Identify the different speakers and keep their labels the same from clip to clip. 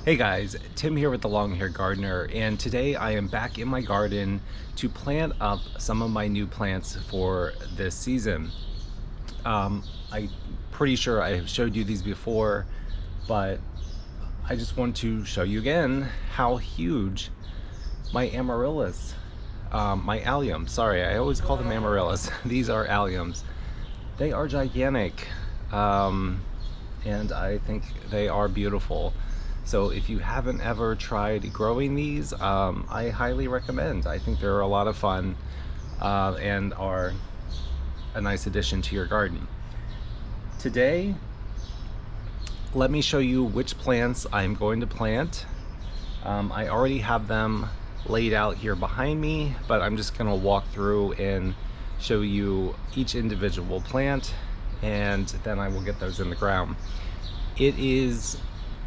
Speaker 1: Hey guys, Tim here with the Long Hair Gardener, and today I am back in my garden to plant up some of my new plants for this season. I'm pretty sure I have showed you these before, but I just want to show you again how huge my amaryllis, my alliums, sorry, I always call them amaryllis. These are alliums. They are gigantic, and I think they are beautiful. So if you haven't ever tried growing these, I highly recommend. I think they're a lot of fun and are a nice addition to your garden. Today, let me show you which plants I'm going to plant. I already have them laid out here behind me, but I'm just going to walk through and show you each individual plant, and then I will get those in the ground.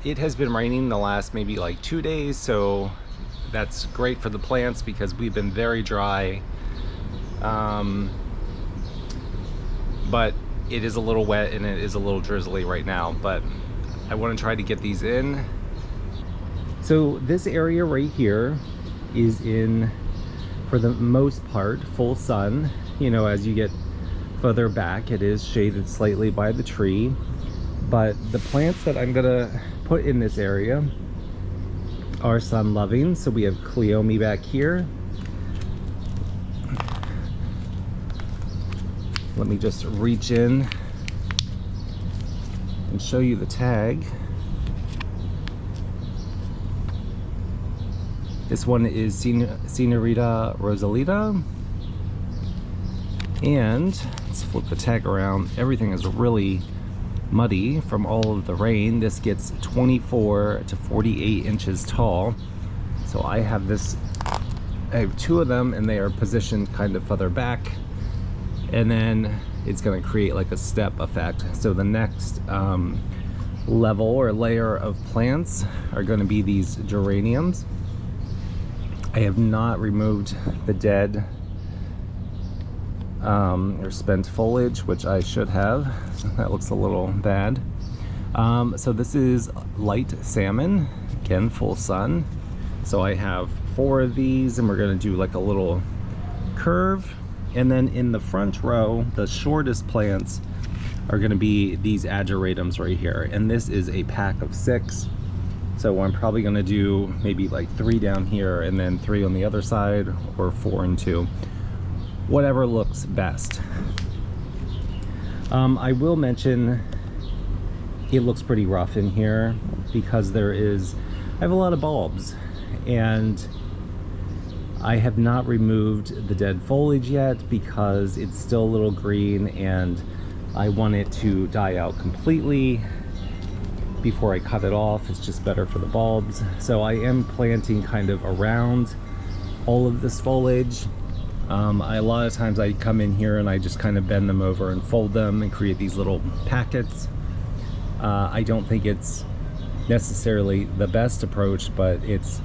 Speaker 1: It has been raining the last maybe like 2 days, so that's great for the plants because we've been very dry. But it is a little wet and it is a little drizzly right now, but I want to try to get these in. So this area right here is in, for the most part, full sun. You know, as you get further back, it is shaded slightly by the tree. But the plants that I'm gonna put in this area are sun loving. So we have Cleome back here. Let me just reach in and show you the tag. This one is Senorita Rosalita. And let's flip the tag around. Everything is really muddy from all of the rain. This gets 24 to 48 inches tall. So I have two of them, and they are positioned kind of further back, and then it's going to create like a step effect. So the next level or layer of plants are going to be these geraniums. I have not removed the dead or spent foliage, which I should have. So that looks a little bad. So this is light salmon, again full sun. So I have 4 of these, and we're going to do like a little curve. And then in the front row, the shortest plants are going to be these ageratums right here, and this is a pack of 6. So I'm probably going to do maybe like 3 down here and then 3 on the other side, or 4 and 2. Whatever looks best. I will mention it looks pretty rough in here because I have a lot of bulbs, and I have not removed the dead foliage yet because it's still a little green, and I want it to die out completely before I cut it off. It's just better for the bulbs. So I am planting kind of around all of this foliage. A lot of times I come in here and I just kind of bend them over and fold them and create these little packets. I don't think it's necessarily the best approach, but it's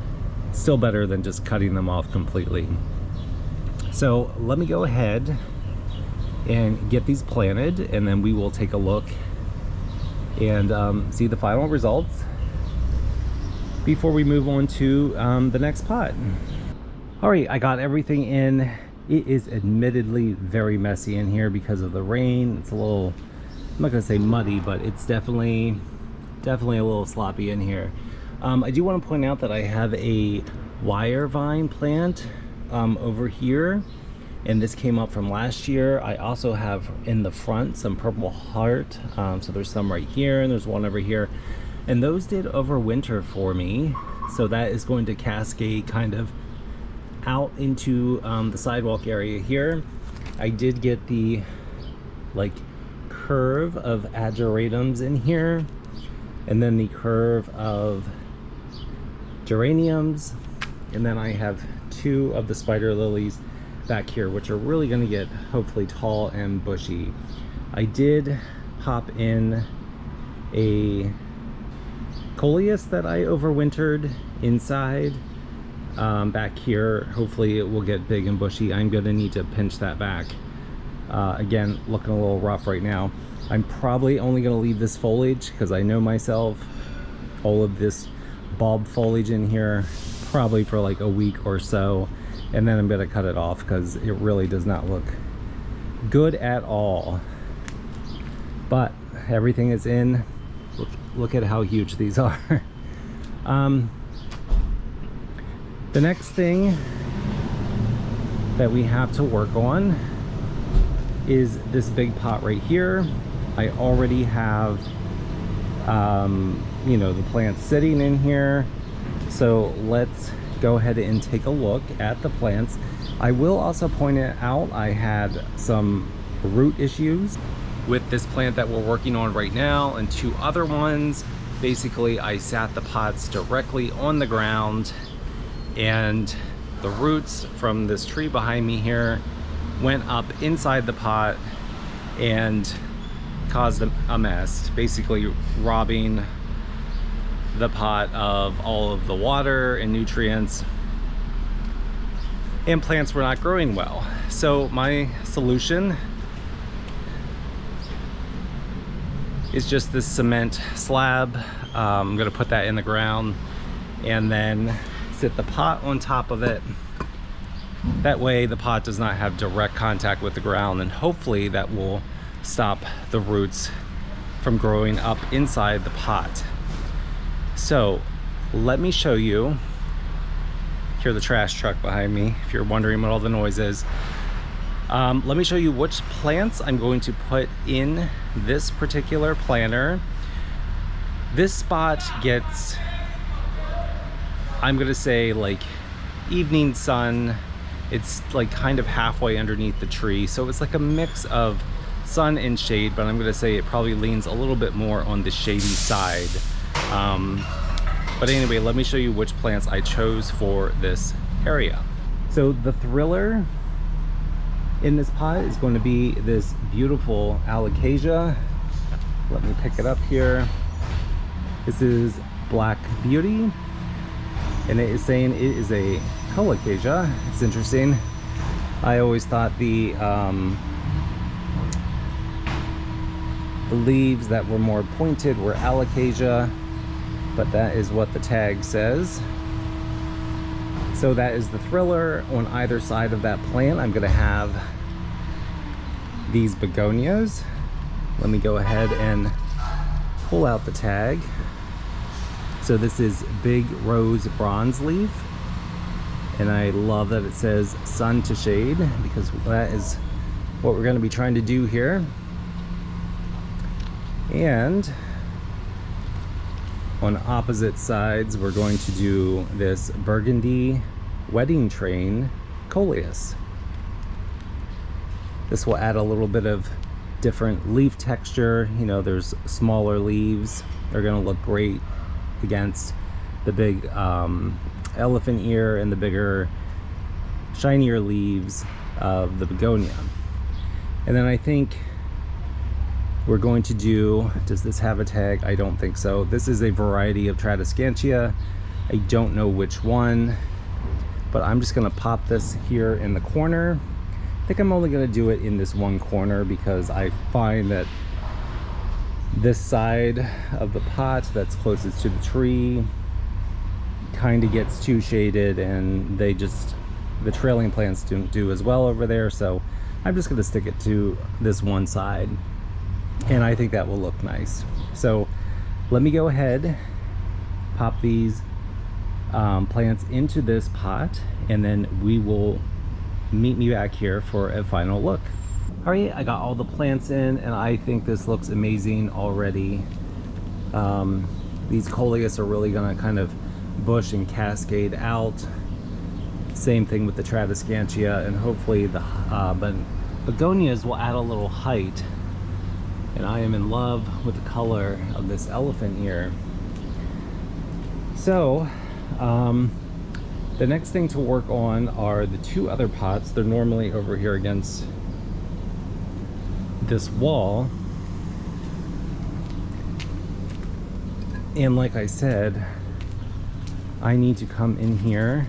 Speaker 1: still better than just cutting them off completely. So let me go ahead and get these planted, and then we will take a look and see the final results before we move on to the next pot. All right, I got everything in. It is admittedly very messy in here because of the rain. It's a little, I'm not gonna say muddy, but it's definitely a little sloppy in here. I do want to point out that I have a wire vine plant over here, and this came up from last year. I also have in the front some purple heart. So there's some right here, and there's one over here, and those did overwinter for me. So that is going to cascade kind of out into the sidewalk area here. I did get the like curve of ageratums in here, and then the curve of geraniums, and then I have 2 of the spider lilies back here, which are really going to get hopefully tall and bushy. I did pop in a coleus that I overwintered inside back here. Hopefully it will get big and bushy. I'm going to need to pinch that back. Again, looking a little rough right now. I'm probably only going to leave this foliage because I know myself. All of this bulb foliage in here probably for like a week or so, and then I'm gonna cut it off because it really does not look good at all. But everything is in. Look at how huge these are. The next thing that we have to work on is this big pot right here. I already have you know, the plants sitting in here, so let's go ahead and take a look at the plants. I will also point it out, I had some root issues with this plant that we're working on right now and two other ones. Basically, I sat the pots directly on the ground, and the roots from this tree behind me here went up inside the pot and caused a mess, basically robbing the pot of all of the water and nutrients, and plants were not growing well. So my solution is just this cement slab. I'm gonna put that in the ground and then sit the pot on top of it. That way the pot does not have direct contact with the ground, and hopefully that will stop the roots from growing up inside the pot. So let me show you. Hear the trash truck behind me if you're wondering what all the noise is. Let me show you which plants I'm going to put in this particular planter. This spot gets, I'm gonna say, like evening sun. It's like kind of halfway underneath the tree, so it's like a mix of sun and shade, but I'm gonna say it probably leans a little bit more on the shady side. But anyway, let me show you which plants I chose for this area. So the thriller in this pot is going to be this beautiful alocasia. Let me pick it up here. This is Black Beauty, and it is saying it is a colocasia. It's interesting. I always thought the leaves that were more pointed were alocasia, but that is what the tag says. So that is the thriller. On either side of that plant, I'm gonna have these begonias. Let me go ahead and pull out the tag. So this is Big Rose Bronze Leaf, and I love that it says sun to shade, because that is what we're gonna be trying to do here. And on opposite sides, we're going to do this Burgundy Wedding Train Coleus. This will add a little bit of different leaf texture. You know, there's smaller leaves. They're gonna look great against the big elephant ear and the bigger, shinier leaves of the begonia. And then I think we're going to do, does this have a tag? I don't think so. This is a variety of Tradescantia. I don't know which one, but I'm just gonna pop this here in the corner. I think I'm only gonna do it in this one corner because I find that this side of the pot that's closest to the tree kind of gets too shaded, and they just, the trailing plants don't do as well over there. So I'm just gonna stick it to this one side, and I think that will look nice. So let me go ahead, pop these plants into this pot, and then we will meet me back here for a final look. All right, I got all the plants in, and I think this looks amazing already. These coleus are really gonna kind of bush and cascade out. Same thing with the Tradescantia, and hopefully the begonias will add a little height. And I am in love with the color of this elephant ear. So the next thing to work on are the two other pots. They're normally over here against this wall, and like I said, I need to come in here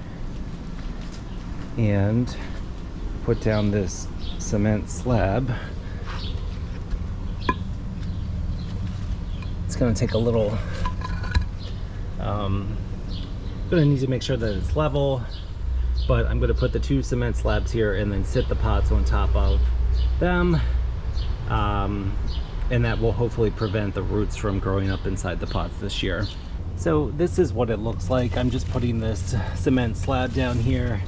Speaker 1: and put down this cement slab. It's gonna take a little Gonna need to make sure that it's level, but I'm gonna put the 2 cement slabs here and then sit the pots on top of them. And that will hopefully prevent the roots from growing up inside the pots this year. So this is what it looks like. I'm just putting this cement slab down here,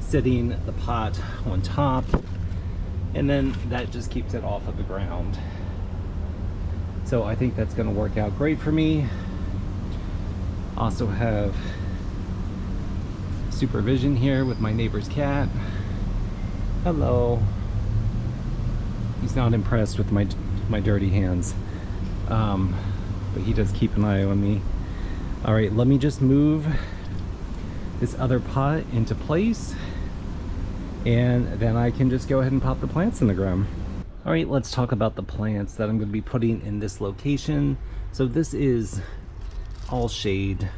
Speaker 1: sitting the pot on top, and then that just keeps it off of the ground. So I think that's gonna work out great for me. Also have supervision here with my neighbor's cat. Hello. He's not impressed with my dirty hands, but he does keep an eye on me. All right, let me just move this other pot into place, and then I can just go ahead and pop the plants in the ground. All right, let's talk about the plants that I'm going to be putting in this location. So this is all shade.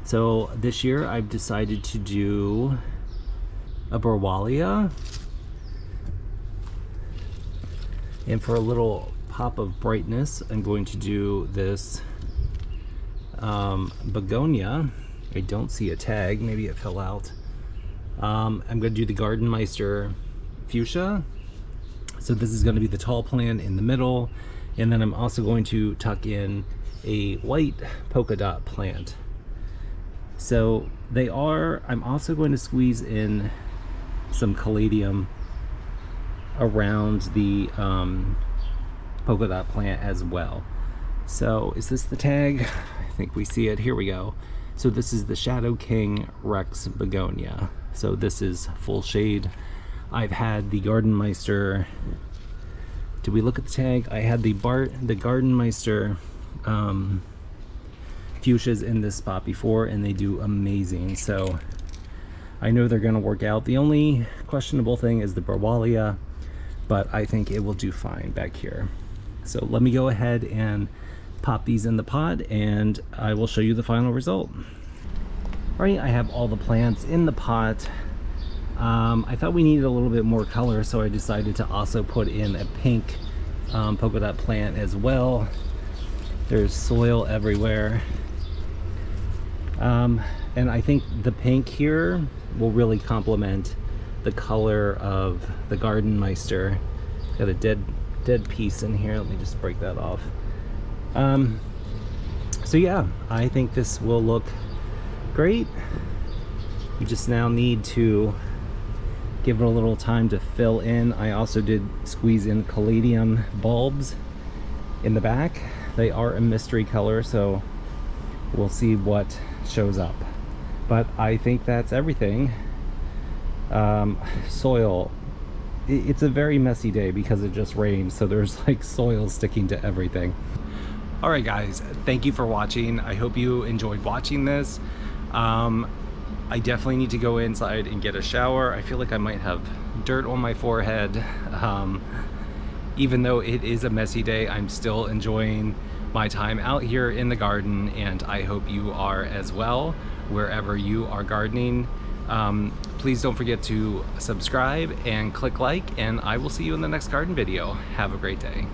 Speaker 1: So this year I've decided to do a Borwalia, and for a little pop of brightness I'm going to do this begonia. I don't see a tag, maybe it fell out. I'm going to do the Gardenmeister fuchsia. So this is going to be the tall plant in the middle, and then I'm also going to tuck in a white polka dot plant. So I'm also going to squeeze in some caladium around the polka dot plant as well. So is this the tag? I think we see it. Here we go. So this is the Shadow King Rex begonia. So this is full shade. I've had the Gardenmeister. Did we look at the tag? I had the Gardenmeister fuchsias in this spot before, and they do amazing. So I know they're going to work out. The only questionable thing is the Borwalia, but I think it will do fine back here. So let me go ahead and pop these in the pot, and I will show you the final result. All right, I have all the plants in the pot. I thought we needed a little bit more color, so I decided to also put in a pink polka dot plant as well. There's soil everywhere. And I think the pink here will really complement the color of the Gardenmeister. Got a dead piece in here. Let me just break that off. So yeah, I think this will look great. We just now need to give it a little time to fill in. I also did squeeze in caladium bulbs in the back. They are a mystery color, so we'll see what shows up. But I think that's everything. Soil, it's a very messy day because it just rained, so there's like soil sticking to everything. All right guys, thank you for watching. I hope you enjoyed watching this. I definitely need to go inside and get a shower. I feel like I might have dirt on my forehead. Even though it is a messy day, I'm still enjoying my time out here in the garden, and I hope you are as well, wherever you are gardening. Please don't forget to subscribe and click like, and I will see you in the next garden video. Have a great day.